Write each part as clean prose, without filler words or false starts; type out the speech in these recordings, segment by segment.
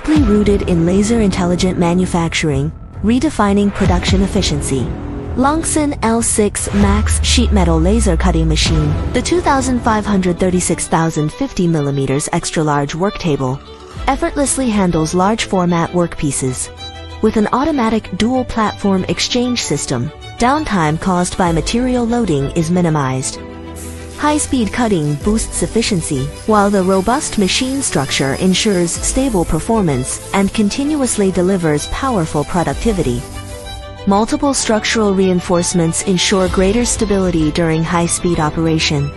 deeply rooted in laser intelligent manufacturing, redefining production efficiency. Longson L6Max sheet metal laser cutting machine, the 2536,050 mm extra large work table, effortlessly handles large format workpieces. With an automatic dual platform exchange system, downtime caused by material loading is minimized. High-speed cutting boosts efficiency, while the robust machine structure ensures stable performance and continuously delivers powerful productivity. Multiple structural reinforcements ensure greater stability during high-speed operation.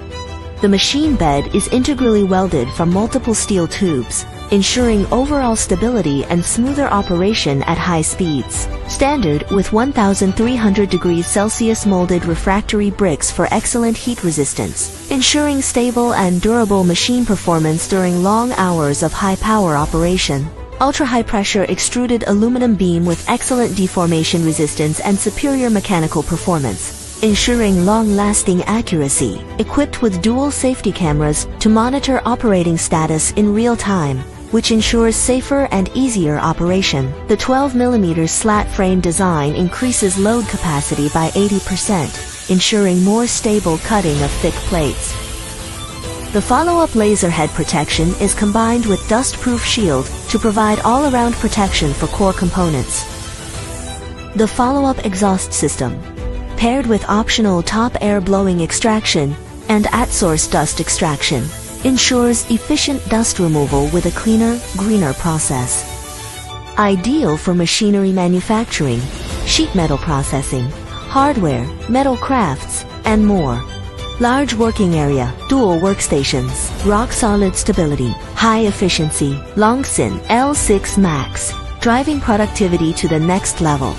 The machine bed is integrally welded from multiple steel tubes, ensuring overall stability and smoother operation at high speeds. Standard with 1300 degrees Celsius molded refractory bricks for excellent heat resistance, ensuring stable and durable machine performance during long hours of high-power operation. Ultra-high pressure extruded aluminum beam with excellent deformation resistance and superior mechanical performance, ensuring long-lasting accuracy, equipped with dual safety cameras to monitor operating status in real time, which ensures safer and easier operation. The 12 mm slat frame design increases load capacity by 80%, ensuring more stable cutting of thick plates. The follow-up laser head protection is combined with dust-proof shield to provide all-around protection for core components. The follow-up exhaust system, paired with optional top air blowing extraction and at-source dust extraction, ensures efficient dust removal with a cleaner, greener process. Ideal for machinery manufacturing, sheet metal processing, hardware, metal crafts, and more. Large working area, dual workstations, rock-solid stability, high efficiency, Longson L6Max, driving productivity to the next level.